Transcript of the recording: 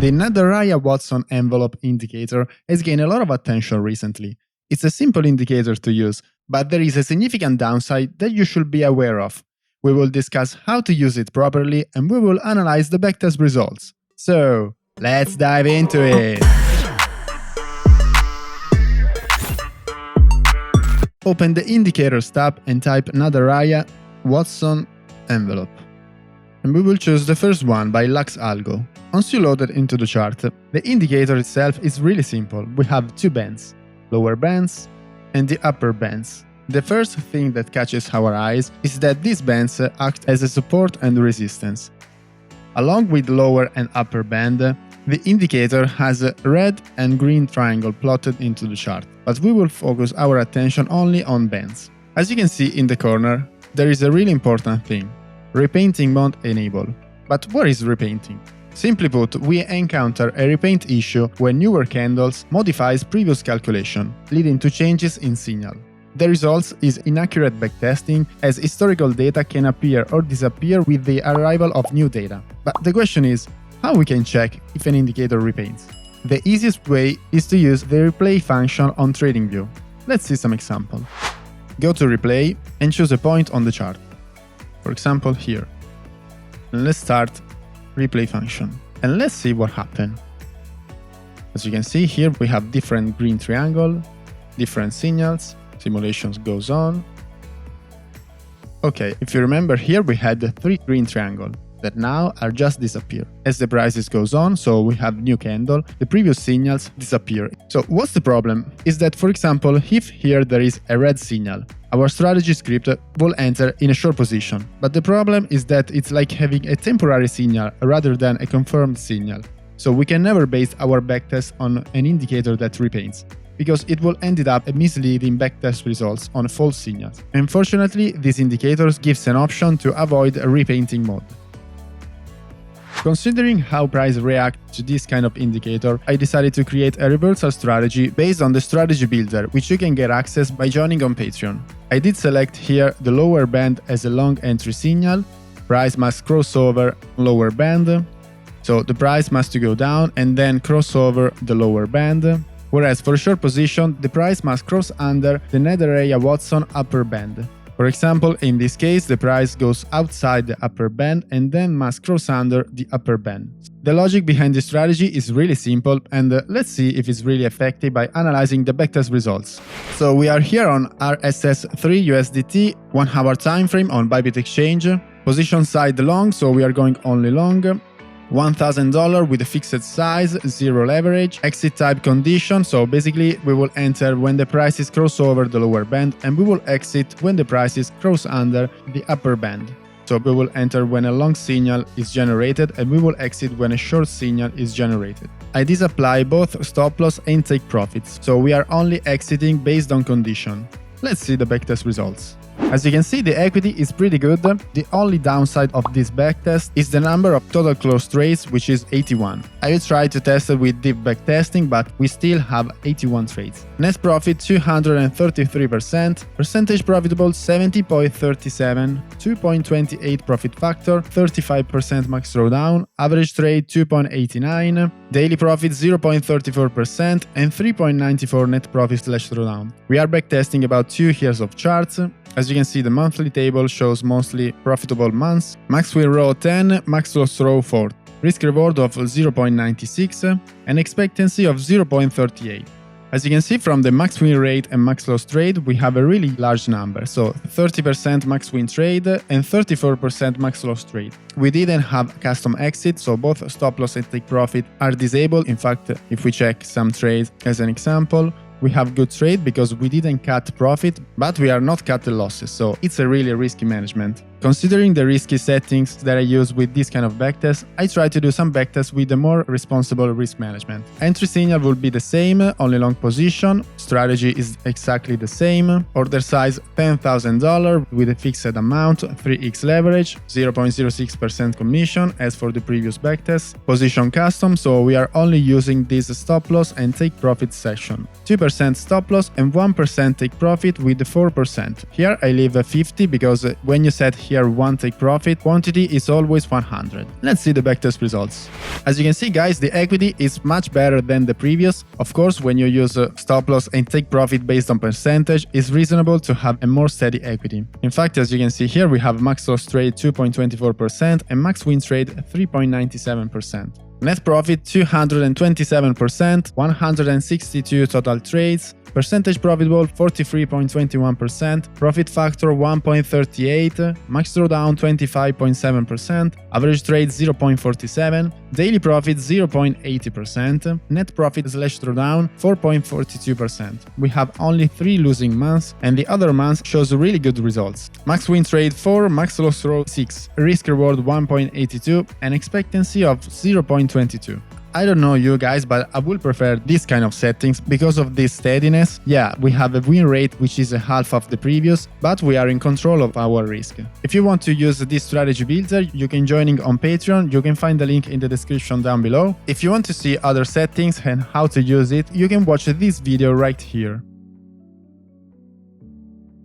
The Nadaraya-Watson envelope indicator has gained a lot of attention recently. It's a simple indicator to use, but there is a significant downside that you should be aware of. We will discuss how to use it properly and we will analyze the backtest results. So, let's dive into it! Open the Indicators tab and type Nadaraya-Watson envelope. And we will choose the first one by LuxAlgo. Once you load it into the chart, the indicator itself is really simple. We have two bands, lower bands and the upper bands. The first thing that catches our eyes is that these bands act as a support and resistance. Along with lower and upper band, the indicator has a red and green triangle plotted into the chart, but we will focus our attention only on bands. As you can see in the corner, there is a really important thing. Repainting mode enable. But what is repainting? Simply put, we encounter a repaint issue when newer candles modifies previous calculation, leading to changes in signal. The result is inaccurate backtesting, as historical data can appear or disappear with the arrival of new data. But the question is, how we can check if an indicator repaints? The easiest way is to use the replay function on TradingView. Let's see some example. Go to replay and choose a point on the chart. For example, here. And let's start replay function. And let's see what happened. As you can see here, we have different green triangle, different signals, simulations goes on. Okay, if you remember here, we had the three green triangle that now are just disappear. As the prices goes on, so we have new candle, the previous signals disappear. So what's the problem? Is that, for example, if here there is a red signal, our strategy script will enter in a short position. But the problem is that it's like having a temporary signal rather than a confirmed signal. So we can never base our backtest on an indicator that repaints, because it will end up misleading backtest results on false signals. Unfortunately, these indicators gives an option to avoid a repainting mode. Considering how price reacts to this kind of indicator, I decided to create a reversal strategy based on the strategy builder, which you can get access by joining on Patreon. I did select here the lower band as a long entry signal, price must cross over lower band, so the price must go down and then cross over the lower band, whereas for a short position, the price must cross under the Nadaraya-Watson upper band. For example, in this case, the price goes outside the upper band and then must cross under the upper band. The logic behind this strategy is really simple, and let's see if it's really effective by analyzing the backtest results. So we are here on RSS3 USDT, 1 hour time frame on Bybit exchange, position side long, so we are going only long. $1,000 with a fixed size, zero leverage, exit type condition, so basically we will enter when the prices cross over the lower band and we will exit when the prices cross under the upper band. So we will enter when a long signal is generated and we will exit when a short signal is generated. I disapply both stop loss and take profits, so we are only exiting based on condition. Let's see the backtest results. As you can see, the equity is pretty good. The only downside of this backtest is the number of total closed trades, which is 81. I will try to test it with deep backtesting, but we still have 81 trades. Net profit 233%, percentage profitable 70.37, 2.28 profit factor, 35% max drawdown, average trade 2.89, daily profit 0.34% and 3.94 net profit / drawdown. We are backtesting about 2 years of charts. As you can see, the monthly table shows mostly profitable months, max win row 10, max loss row 4, risk reward of 0.96 and expectancy of 0.38. As you can see from the max win rate and max loss trade, we have a really large number, so 30% max win trade and 34% max loss trade. We didn't have custom exit, so both stop loss and take profit are disabled. In fact, if we check some trades as an example, we have good trade because we didn't cut profit, but we are not cut the losses, so it's a really risky management. Considering the risky settings that I use with this kind of backtest, I try to do some backtests with a more responsible risk management. Entry signal will be the same, only long position, strategy is exactly the same, order size $10,000 with a fixed amount, 3x leverage, 0.06% commission as for the previous backtest, position custom, so we are only using this stop loss and take profit section, 2% stop loss and 1% take profit with 4%. Here I leave a 50 because when you set here 1 take profit, quantity is always 100. Let's see the backtest results. As you can see guys, the equity is much better than the previous. Of course, when you use a stop loss and take profit based on percentage, it's reasonable to have a more steady equity. In fact, as you can see here, we have max loss trade 2.24% and max win trade 3.97%. Net profit 227%, 162 total trades, percentage profitable 43.21%, profit factor 1.38, max drawdown 25.7%, average trade 0.47, daily profit 0.80%, net profit / drawdown 4.42%. We have only 3 losing months and the other months shows really good results. Max win trade 4, max loss row 6, risk reward 1.82 and expectancy of 0.22. I don't know you guys, but I would prefer this kind of settings because of this steadiness. Yeah, we have a win rate which is a half of the previous, but we are in control of our risk. If you want to use this strategy builder, you can join on Patreon. You can find the link in the description down below. If you want to see other settings and how to use it, you can watch this video right here.